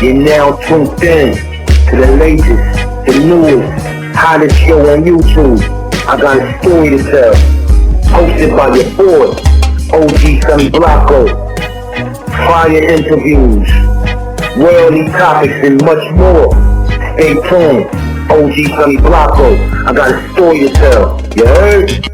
You're now tuned in to the latest, the newest, hottest show on YouTube. I got a story to tell. Hosted by your boy, O.G.z Fire interviews, worldly topics, and much more. Stay tuned. O.G.z I got a story to tell. You heard?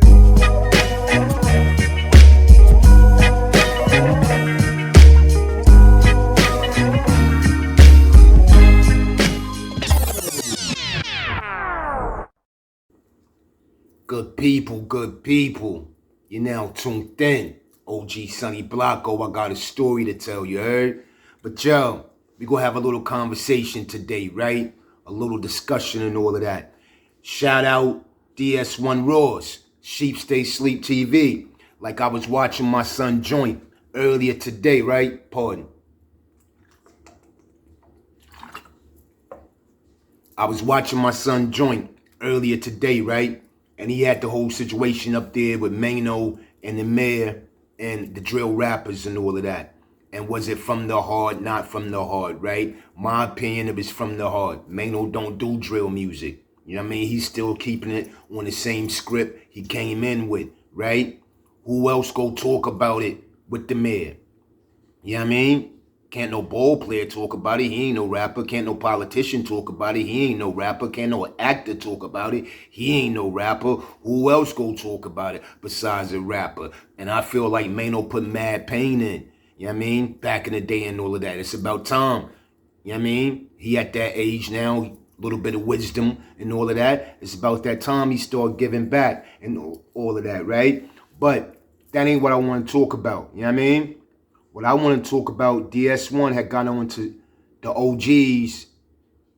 Good people. You're now tuned in. O.G.z I got a story to tell, you heard? But yo, we gonna have a little conversation today, right? A little discussion and all of that. Shout out DS1 Raws, Sheep Stay Sleep TV. Like I was watching my son joint earlier today, right? Pardon. I was watching my son joint earlier today, right? And he had the whole situation up there with Mano and the mayor and the drill rappers and all of that. And was it from the heart, not from the heart, right? My opinion, it was from the heart. Mano don't do drill music. You know what I mean? He's still keeping it on the same script he came in with, right? Who else go talk about it with the mayor? You know what I mean? Can't no ball player talk about it. He ain't no rapper. Can't no politician talk about it. He ain't no rapper. Can't no actor talk about it. He ain't no rapper. Who else go talk about it besides a rapper? And I feel like Mano put mad pain in. You know what I mean? Back in the day and all of that. It's about time. You know what I mean? He at that age now, a little bit of wisdom and all of that. It's about that time he started giving back and all of that, right? But that ain't what I want to talk about. You know what I mean? What I want to talk about, DS1 had gone on to the O.G.z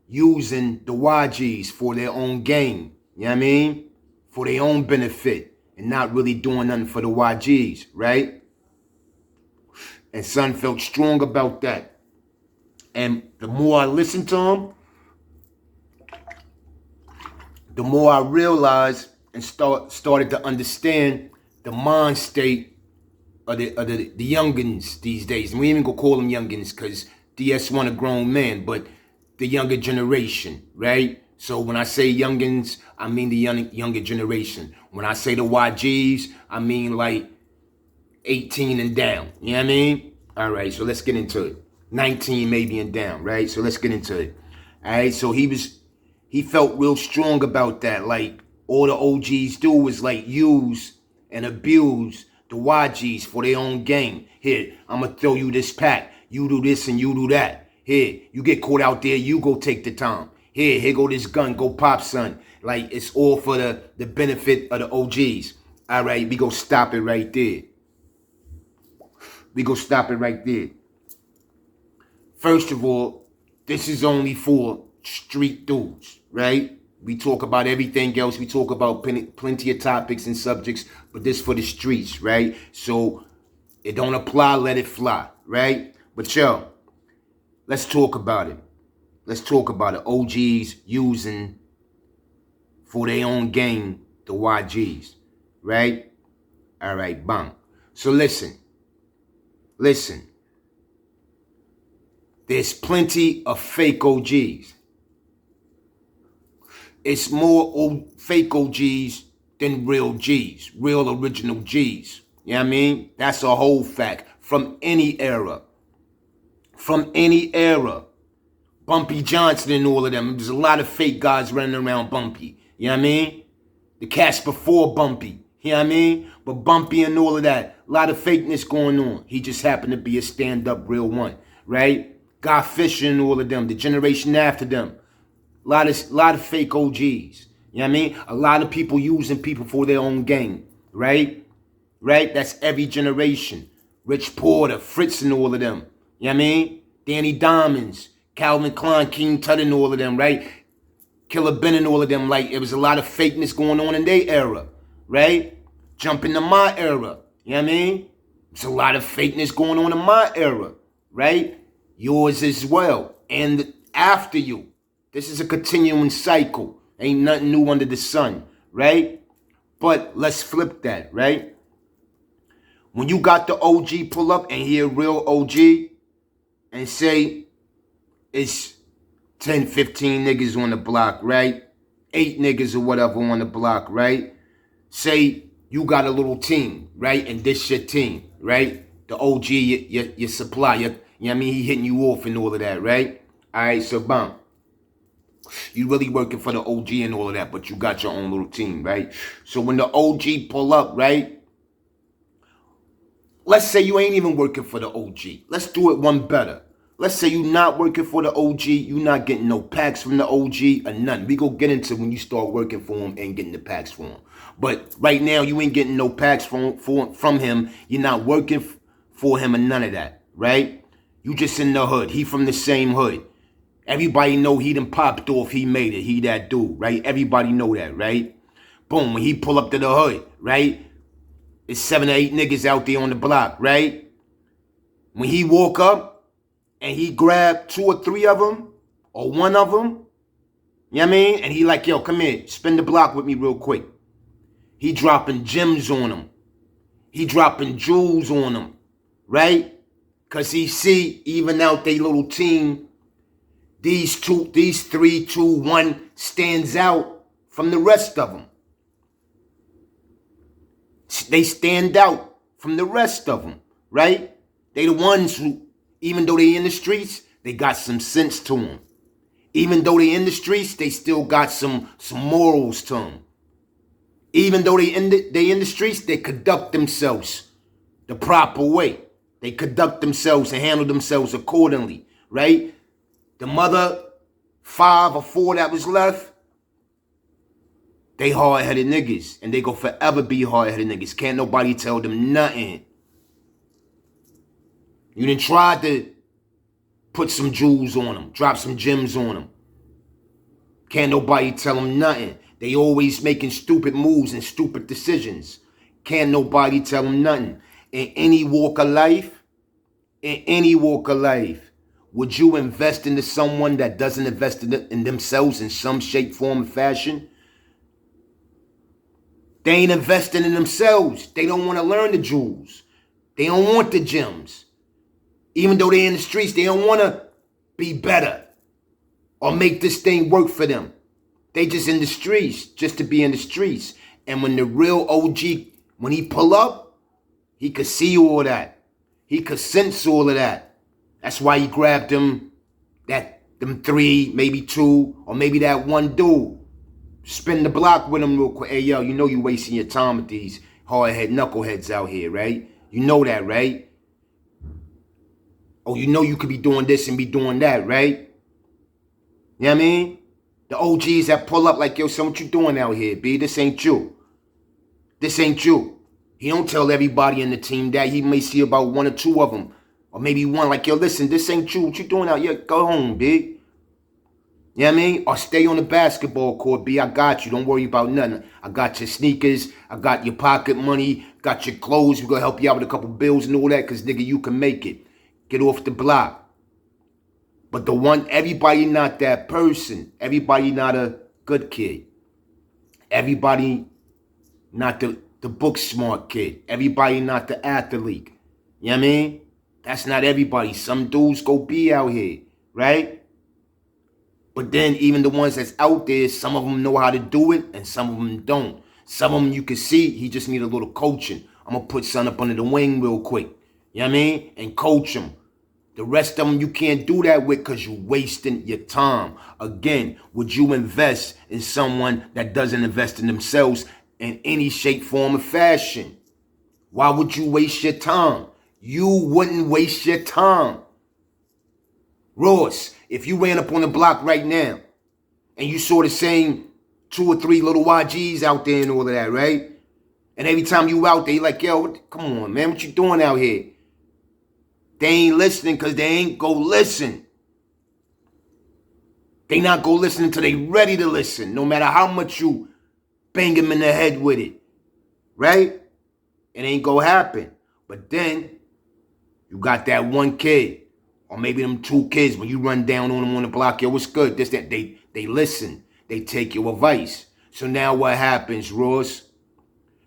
using the Y.G.z for their own gain. You know what I mean? For their own benefit and not really doing nothing for the Y.G.z, right? And son felt strong about that. And the more I listened to him, the more I realized and started to understand the mind state of the youngins these days. And we ain't even gonna call them youngins because DS1 a grown man, but the younger generation, right? So when I say youngins, I mean the younger generation. When I say the Y.G.z, I mean like 18 and down. You know what I mean? All right, so let's get into it. 19 maybe and down, right? So let's get into it. All right, so he felt real strong about that. Like all the O.G.z do is like use and abuse the Y.G.z for their own gain. Here, I'm going to throw you this pack. You do this and you do that. Here, you get caught out there, you go take the time. Here go this gun, go pop, son. Like, it's all for the benefit of the O.G.z. All right, we go stop it right there. First of all, this is only for street dudes, right? We talk about everything else. We talk about plenty of topics and subjects, but this for the streets, right? So it don't apply, let it fly, right? But yo, let's talk about it. O.G.z using for their own gain the Y.G.z, right? All right, bang. So listen. There's plenty of fake O.G.z. It's more fake O.G.z than real G's, real original G's. You know what I mean? That's a whole fact. From any era. Bumpy Johnson and all of them. There's a lot of fake guys running around Bumpy. You know what I mean? The cats before Bumpy. You know what I mean? But Bumpy and all of that. A lot of fakeness going on. He just happened to be a stand-up real one. Right? Guy Fisher and all of them. The generation after them. A lot of fake O.G.z. You know what I mean? A lot of people using people for their own gain. Right? That's every generation. Rich Porter, Fritz and all of them. You know what I mean? Danny Diamonds, Calvin Klein, King Tut and all of them, right? Killer Ben and all of them. Like, it was a lot of fakeness going on in their era. Right? Jump into my era. You know what I mean? There's a lot of fakeness going on in my era. Right? Yours as well. And after you. This is a continuing cycle. Ain't nothing new under the sun, right? But let's flip that, right? When you got the OG pull up and he a real OG and say, it's 10, 15 niggas on the block, right? 8 niggas or whatever on the block, right? Say you got a little team, right? And this your team, right? The OG, your supply, you know what I mean? He hitting you off and all of that, right? All right, so bam. You really working for the OG and all of that, but you got your own little team, right? So when the OG pull up, right? Let's say you ain't even working for the OG. Let's do it one better. Let's say you not working for the OG, you not getting no packs from the OG or nothing. We go get into when you start working for him and getting the packs for him. But right now, you ain't getting no packs from him. You're not working for him and none of that, right? You just in the hood. He from the same hood. Everybody know he done popped off. He made it. He that dude, right? Everybody know that, right? Boom, when he pull up to the hood, right? It's 7 or 8 niggas out there on the block, right? When he walk up, and he grabbed 2 or 3 of them, or 1 of them, you know what I mean? And he like, yo, come here, spin the block with me real quick. He dropping gems on them. He dropping jewels on them, right? Because he see, even out they little team, these 3, 2, 1 stands out from the rest of them. They stand out from the rest of them, right? They the ones who, even though they in the streets, they got some sense to them. Even though they in the streets, they still got some morals to them. Even though they in the streets, they conduct themselves the proper way. They conduct themselves and handle themselves accordingly, right? The mother 5 or 4 that was left, they hard-headed niggas, and they go forever be hard-headed niggas. Can't nobody tell them nothing. You done tried to put some jewels on them, drop some gems on them. Can't nobody tell them nothing. They always making stupid moves and stupid decisions. Can't nobody tell them nothing. In any walk of life, would you invest into someone that doesn't invest in themselves in some shape, form, or fashion? They ain't investing in themselves. They don't want to learn the jewels. They don't want the gems. Even though they're in the streets, they don't want to be better or make this thing work for them. They just in the streets, just to be in the streets. And when the real OG, when he pull up, he could see all that. He could sense all of that. That's why he grabbed them 3, maybe 2, or maybe that 1 dude. Spin the block with him real quick. Hey, yo, you know you wasting your time with these hard-head knuckleheads out here, right? You know that, right? Oh, you know you could be doing this and be doing that, right? You know what I mean? The O.G.z that pull up like, yo, son, what you doing out here, B? This ain't you. This ain't you. He don't tell everybody in the team that. He may see about 1 or 2 of them. Or maybe 1 like, yo, listen, this ain't you. What you doing out here? Go home, B. You know what I mean? Or stay on the basketball court, B. I got you. Don't worry about nothing. I got your sneakers. I got your pocket money. Got your clothes. We're going to help you out with a couple bills and all that because, nigga, you can make it. Get off the block. But everybody not that person. Everybody not a good kid. Everybody not the book smart kid. Everybody not the athlete. You know what I mean? That's not everybody. Some dudes go be out here, right? But then even the ones that's out there, some of them know how to do it and some of them don't. Some of them you can see, he just need a little coaching. I'm going to put son up under the wing real quick. You know what I mean? And coach him. The rest of them you can't do that with because you're wasting your time. Again, would you invest in someone that doesn't invest in themselves in any shape, form, or fashion? Why would you waste your time? You wouldn't waste your time. Ross, if you ran up on the block right now and you saw the same 2 or 3 little Y.G.z out there and all of that, right? And every time you out there, you're like, yo, come on, man, what you doing out here? They ain't listening because they ain't go listen. They not go listen until they ready to listen, no matter how much you bang them in the head with it, right? It ain't gonna happen. But then you got that 1 kid, or maybe them 2 kids, when you run down on them on the block, yo, what's good? This, that, they listen. They take your advice. So now what happens, Ross?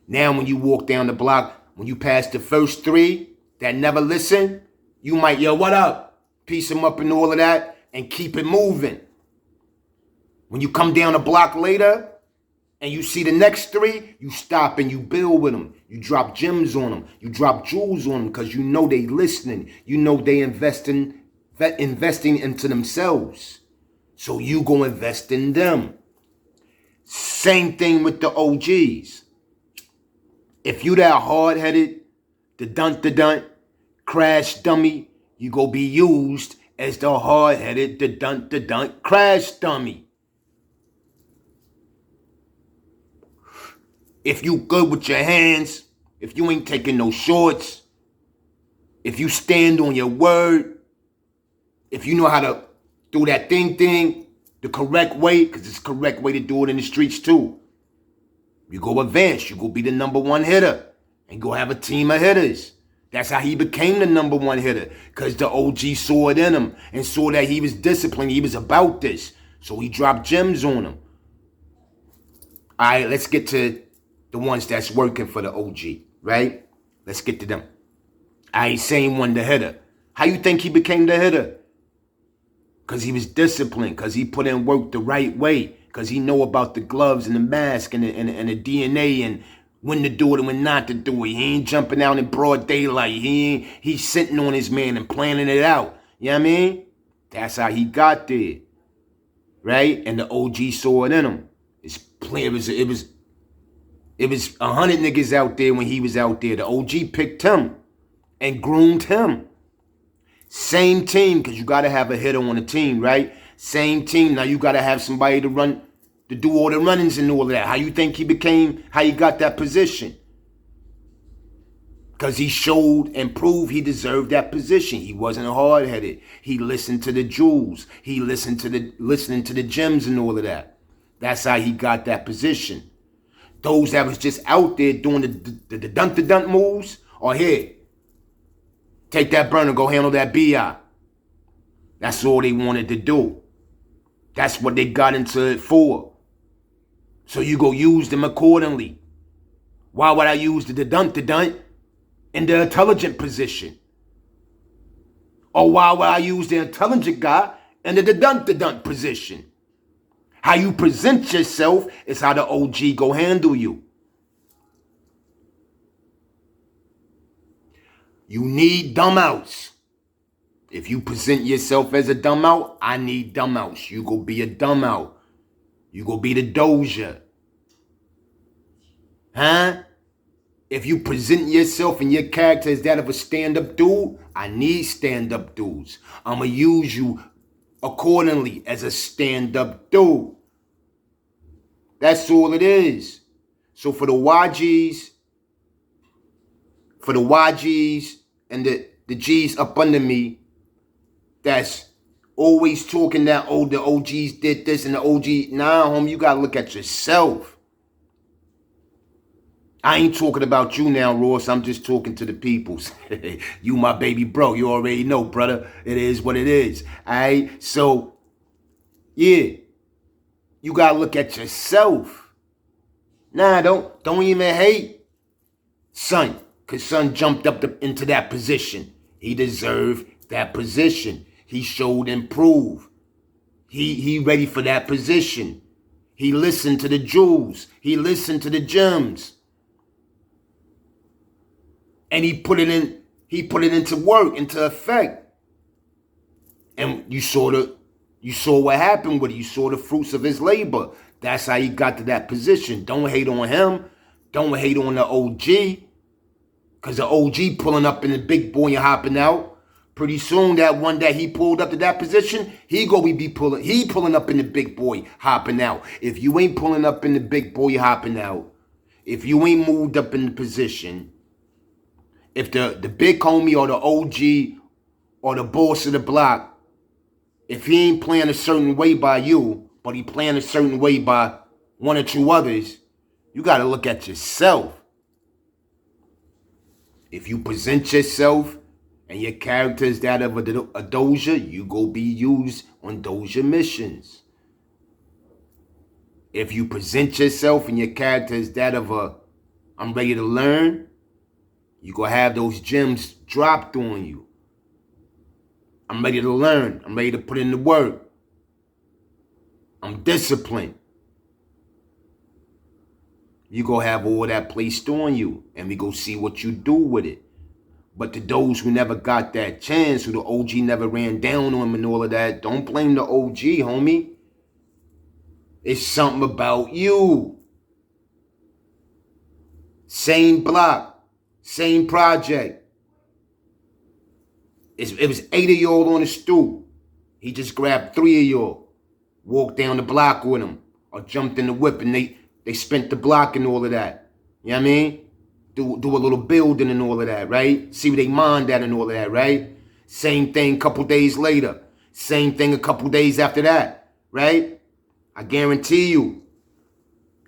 Now when you walk down the block, when you pass the first 3 that never listen, you might, yo, what up? Piece them up and all of that. and keep it moving. When you come down a block later and you see the next three, you stop and you build with them. You drop gems on them. You drop jewels on them because you know they listening. You know they investing into themselves. So you go invest in them. Same thing with the O.G.z. If you that hard-headed, the dunt, crash dummy, you go be used as the hard-headed, the dunt, crash dummy. If you good with your hands, if you ain't taking no shorts, if you stand on your word, if you know how to do that thing the correct way, because it's the correct way to do it in the streets too. You go advance, you go be the #1 hitter, and go have a team of hitters. That's how he became the #1 hitter, because the O.G. saw it in him and saw that he was disciplined, he was about this. So he dropped gems on him. All right, let's get to the ones that's working for the O.G., right? Let's get to them. I ain't saying one the hitter. How you think he became the hitter? Because he was disciplined, because he put in work the right way, because he know about the gloves and the mask and the DNA and when to do it and when not to do it. He ain't jumping out in broad daylight. He's sitting on his man and planning it out. You know what I mean? That's how he got there, right? And the O.G. saw it in him. It was 100 niggas out there when he was out there. The O.G. picked him and groomed him. Same team, because you got to have a hitter on the team, right? Same team. Now you got to have somebody to do all the runnings and all of that. How you think how he got that position? Because he showed and proved he deserved that position. He wasn't hard-headed. He listened to the jewels. He listening to the gems and all of that. That's how he got that position. Those that was just out there doing the dunt moves are here. Take that burner, go handle that BI. That's all they wanted to do. That's what they got into it for. So you go use them accordingly. Why would I use the dunt in the intelligent position? Or why would I use the intelligent guy in the dunt position? How you present yourself is how the O.G. go handle you. You need dumb outs. If you present yourself as a dumb out, I need dumb outs. You go be a dumb out. You go be the doja. Huh? If you present yourself and your character as that of a stand-up dude, I need stand-up dudes. I'ma use you accordingly as a stand-up dude. That's all it is. So for the Y.G.z, and the G's up under me, that's always talking that, oh, the O.G.z did this and the O.G. Nah, homie, you gotta look at yourself. I ain't talking about you now, Ross. I'm just talking to the peoples. You my baby bro. You already know, brother. It is what it is. All right? So, yeah. You gotta look at yourself. Nah, don't even hate son. Because son jumped up into that position. He deserved that position. He showed and proved. He ready for that position. He listened to the jewels. He listened to the gems. And he put it into work, into effect. And you saw what happened with it. You saw the fruits of his labor. That's how he got to that position. Don't hate on him. Don't hate on the O.G. Because the O.G. pulling up in the big boy and hopping out. Pretty soon, that one that he pulled up to that position, he pulling up in the big boy hopping out. If you ain't pulling up in the big boy hopping out, if you ain't moved up in the position, if the big homie or the O.G. or the boss of the block, if he ain't playing a certain way by you, but he playing a certain way by one or two others, you got to look at yourself. If you present yourself and your character is that of a doja, you go be used on doja missions. If you present yourself and your character is that of I'm ready to learn, you go have those gems dropped on you. I'm ready to learn. I'm ready to put in the work. I'm disciplined. You go have all that placed on you, and we go see what you do with it. But to those who never got that chance, who the OG never ran down on them and all of that, don't blame the OG, homie. It's something about you. Same block, same project. It was 8 of y'all on the stoop. He just grabbed 3 of y'all, walked down the block with him, or jumped in the whip, and they spent the block and all of that. You know what I mean? Do a little building and all of that, right? See where they mind at and all of that, right? Same thing a couple days later. Same thing a couple days after that, right? I guarantee you,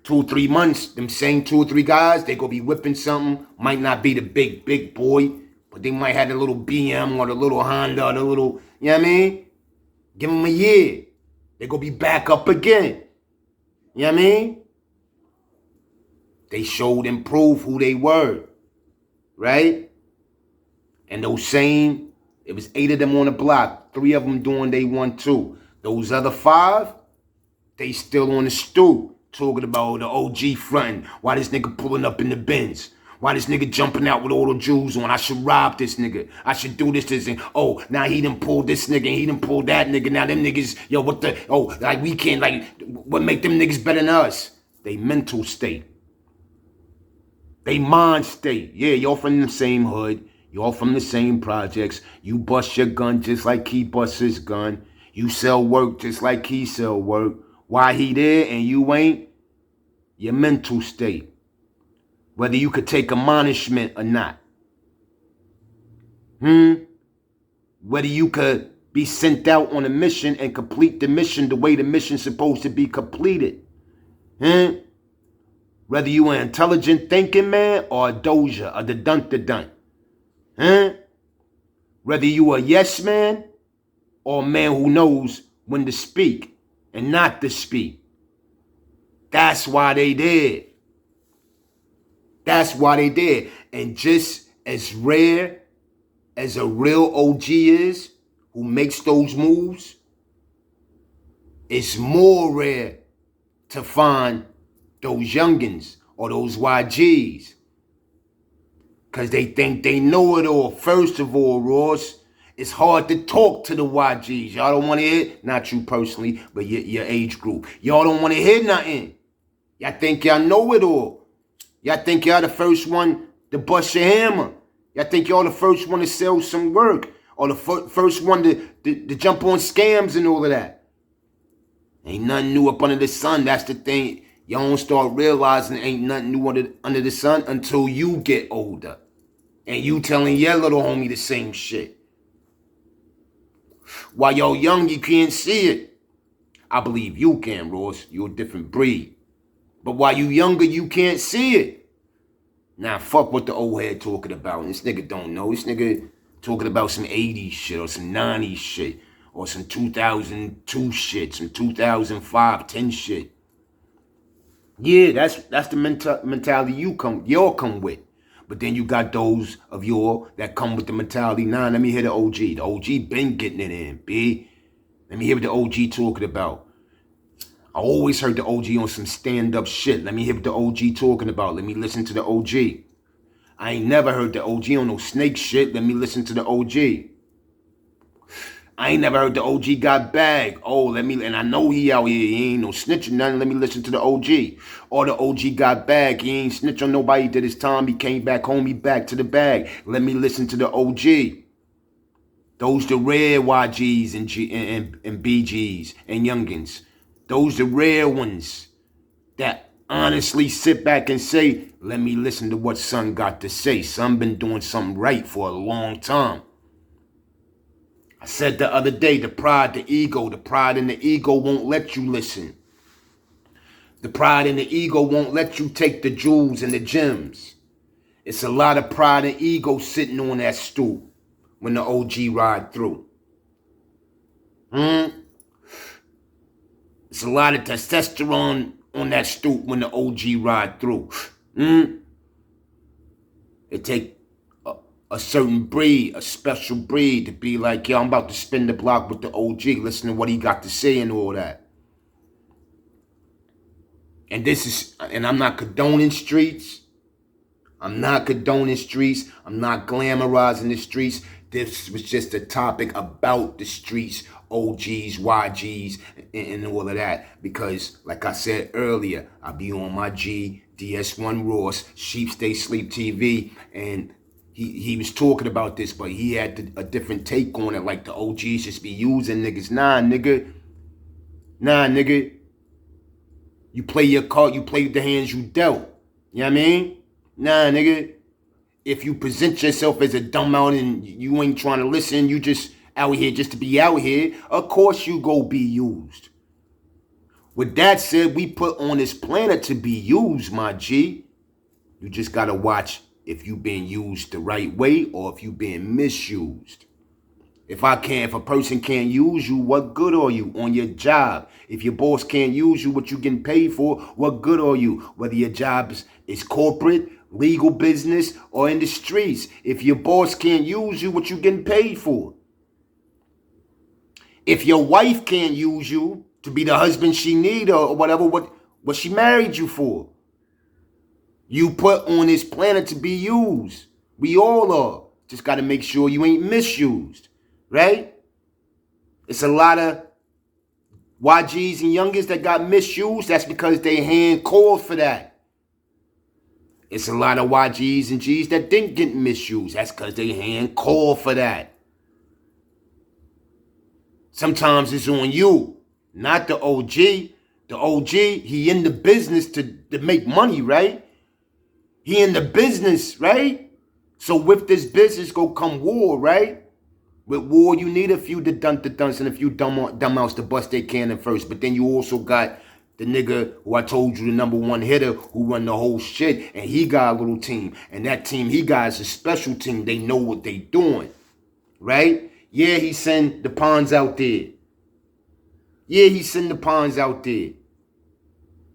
2 or 3 months, them same 2 or 3 guys, they gonna be whipping something. Might not be the big boy, but they might have the little BM or the little Honda or the little, you know what I mean? Give them a year. They gonna be back up again. You know what I mean? They showed and proved who they were, right? And those same, it was 8 of them on the block, 3 of them doing they 1, 2. Those other 5, they still on the stoop, talking about the OG fronting. Why this nigga pulling up in the Benz? Why this nigga jumping out with all the jewels on? I should rob this nigga. I should do this, and oh, now he done pulled this nigga, and he done pulled that nigga. Now them niggas, yo, what the, oh, like we can't, like, what make them niggas better than us? They mental state. They mind state. Yeah, y'all from the same hood. Y'all from the same projects. You bust your gun just like he busts his gun. You sell work just like he sell work. Why he there and you ain't? Your mental state. Whether you could take admonishment or not. Whether you could be sent out on a mission and complete the mission the way the mission's supposed to be completed. Whether you an intelligent thinking man or a doja or the dun-da-dun. Whether you a yes man or a man who knows when to speak and not to speak. That's why they did. That's why they did. And just as rare as a real OG is, who makes those moves, it's more rare to find those youngins or those Y.G.z. Because they think they know it all. First of all, Ross, it's hard to talk to the Y.G.z. Y'all don't want to hear, not you personally, but your age group. Y'all don't want to hear nothing. Y'all think y'all know it all. Y'all think y'all the first one to bust your hammer. Y'all think y'all the first one to sell some work. Or the first one to jump on scams and all of that. Ain't nothing new up under the sun. That's the thing. Y'all don't start realizing ain't nothing new under the sun until you get older. And you telling your little homie the same shit. While y'all young, you can't see it. I believe you can, Ross. You're a different breed. But while you younger, you can't see it. Now, fuck what the old head talking about. This nigga don't know. This nigga talking about some 80s shit or some 90s shit or some 2002 shit, some 2005, 10 shit. Yeah, that's the mentality y'all come with. But then you got those of y'all that come with the mentality, nah, let me hear the OG. The OG been getting it in, B. Let me hear what the OG talking about. I always heard the OG on some stand-up shit. Let me hear what the OG talking about. Let me listen to the OG. I ain't never heard the OG on no snake shit. Let me listen to the OG. I ain't never heard the OG got bagged. Oh, and I know he out here. He ain't no snitching nothing. Let me listen to the OG. Or the OG got bagged. He ain't snitch on nobody. Did his time. He came back home. He back to the bag. Let me listen to the OG. Those the rare Y.G.z and B.G.z and youngins. Those the rare ones that honestly sit back and say, let me listen to what son got to say. Son been doing something right for a long time. I said the other day, the pride and the ego won't let you listen. The pride and the ego won't let you take the jewels and the gems. It's a lot of pride and ego sitting on that stool when the OG ride through. It's a lot of testosterone on that stoop when the OG ride through. It take a a certain breed, a special breed, to be like, yo, I'm about to spin the block with the OG, listen to what he got to say and all that. And I'm not condoning streets. I'm not condoning streets. I'm not glamorizing the streets. This was just a topic about the streets, O.G.z, Y.G.z, and all of that. Because, like I said earlier, I be on my G, DS1 Ross, Sheep Stay Sleep TV, and he was talking about this, but he had a different take on it, like the OGs just be using niggas. Nah, nigga. You play your card, you play the hands you dealt. You know what I mean? Nah, nigga. If you present yourself as a dumb out and you ain't trying to listen, you just out here just to be out here, of course you go be used. With that said, we put on this planet to be used, my G. You just gotta watch if you being used the right way or if you being misused. If a person can't use you, what good are you on your job? If your boss can't use you, what you getting paid for, what good are you? Whether your job is corporate, legal business, or in the streets. If your boss can't use you, what you getting paid for? If your wife can't use you to be the husband she need or whatever, what she married you for? You put on this planet to be used. We all are. Just got to make sure you ain't misused. Right? It's a lot of Y.G.z and youngins that got misused. That's because they hand called for that. It's a lot of Y.G.z and G's that didn't get misused. That's because they hand called for that. Sometimes it's on you, not the OG. The OG, he in the business to make money, right? He in the business, right? So with this business go come war, right? With war, you need a few dunce and a few dumbouts to bust their cannon first. But then you also got the nigga who I told you, the #1 hitter, who run the whole shit. And he got a little team. And that team he got is a special team. They know what they doing. Right? Yeah, he send the pawns out there.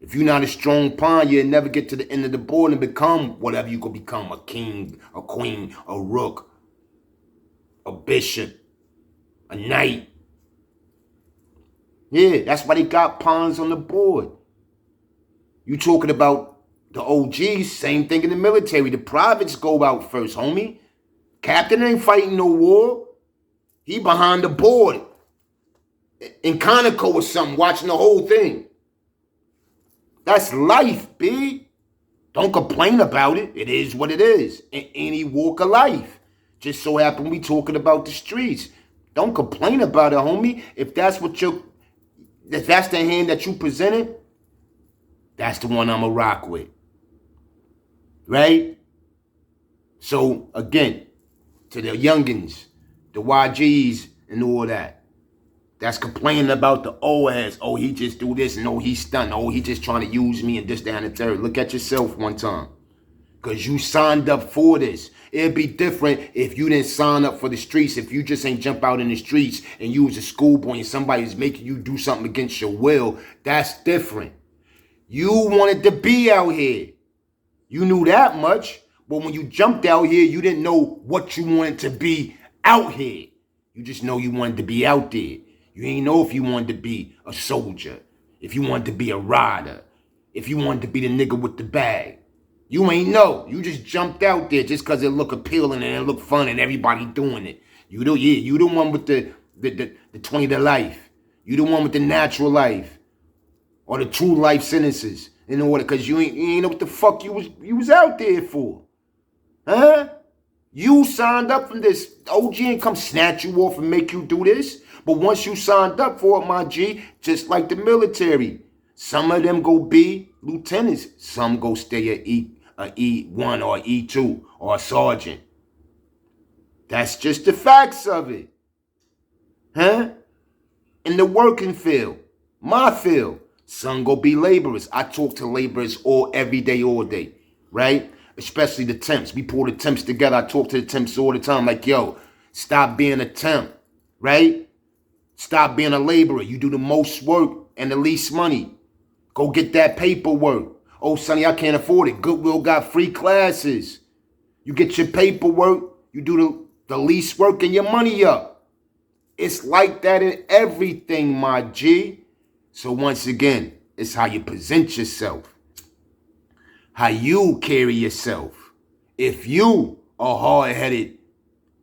If you're not a strong pawn, you'll never get to the end of the board and become whatever you could become. A king, a queen, a rook, a bishop, a knight. Yeah, that's why they got pawns on the board. You talking about the OGs, same thing in the military. The privates go out first, homie. Captain ain't fighting no war. He behind the board in Conoco or something, watching the whole thing. That's life, B. Don't complain about it. It is what it is in any walk of life. Just so happen we talking about the streets. Don't complain about it, homie. If that's the hand that you presented, that's the one I'ma rock with. Right? So again, to the youngins, the Y.G.z and all that, that's complaining about the O.S. Oh, he just do this, and oh, he stunned. Oh, he just trying to use me and this, that, and the third. Look at yourself one time. Because you signed up for this. It'd be different if you didn't sign up for the streets. If you just ain't jump out in the streets and you was a schoolboy and somebody's making you do something against your will. That's different. You wanted to be out here. You knew that much. But when you jumped out here, you didn't know what you wanted to be out here. You just know you wanted to be out there. You ain't know if you wanted to be a soldier. If you wanted to be a rider. If you wanted to be the nigga with the bag. You ain't know. You just jumped out there just because it look appealing and it look fun and everybody doing it. You the one with the 20 to life. You the one with the natural life. Or the true life sentences. In order, because you ain't know what the fuck you was out there for. Huh? You signed up for this. OG ain't come snatch you off and make you do this. But once you signed up for it, my G, just like the military, some of them go be lieutenants. Some go stay at E1 or E2 or a sergeant. That's just the facts of it. Huh? In the working field, my field, some go be laborers. I talk to laborers every day, all day, right? Especially the temps. We pull the temps together. I talk to the temps all the time. Like, yo, stop being a temp, right? Stop being a laborer. You do the most work and the least money. Go get that paperwork. Oh, Sonny, I can't afford it. Goodwill got free classes. You get your paperwork You do the least work and your money up. It's like that in everything, my G. So once again, it's how you present yourself, how you carry yourself. If you are hard-headed,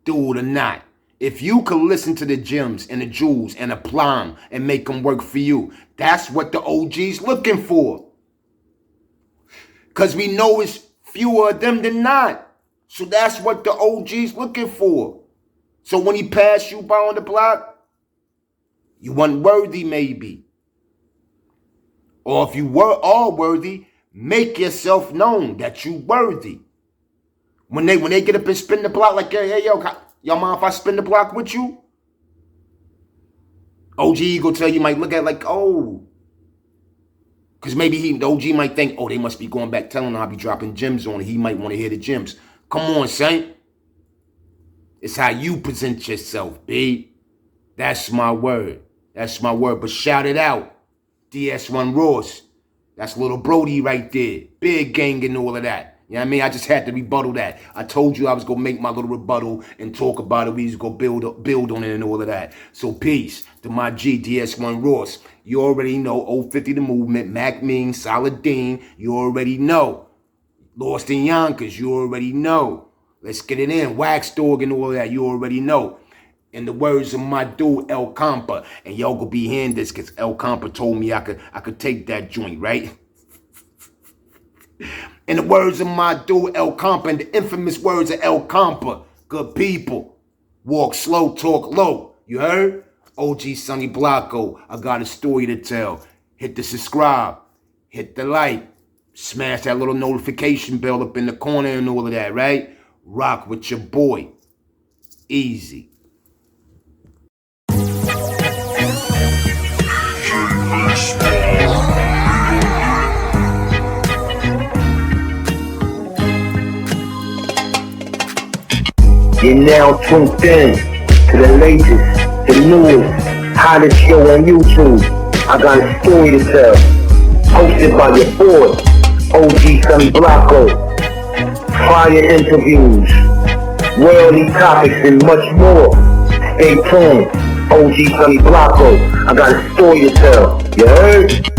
dude or not, if you could listen to the gems and the jewels and apply them and make them work for you, that's what the OG's looking for. Because we know it's fewer of them than not. So that's what the OG's looking for. So when he pass you by on the block, you unworthy maybe. Or if you are worthy, make yourself known that you worthy. When they get up and spin the block like, hey, yo, y'all mind if I spin the block with you? O.G.z go tell you, might look at it like, oh. Because maybe the O.G. might think, oh, they must be going back telling him I'll be dropping gems on it. He might want to hear the gems. Come on, Saint. It's how you present yourself, B. That's my word. That's my word. But shout it out. DS1 Ross. That's little Brody right there. Big gang and all of that. You know what I mean? I just had to rebuttal that. I told you I was going to make my little rebuttal and talk about it. We was going to build on it and all of that. So peace to my G, DS1 Ross. You already know 050 the movement, Mac Mean, Saladin. You already know. Lost in Yonkers. You already know. Let's get it in. Wax Dog and all of that. You already know. In the words of my dude, El Compa. And y'all gonna be hearing this because El Compa told me I could take that joint, right? In the words of my dude, El Compa, and the infamous words of El Compa, good people, walk slow, talk low. You heard? O.G.z Sonny Blanco, I got a story to tell. Hit the subscribe, hit the like, smash that little notification bell up in the corner and all of that, right? Rock with your boy. Easy. You're now tuned in to the latest, the newest, hottest show on YouTube. I got a story to tell. Hosted by your boy, O.G.z Sonny Blanco. Fire interviews, worldly topics, and much more. Stay tuned. O.G.z Sonny Blanco. I got a story to tell. You heard?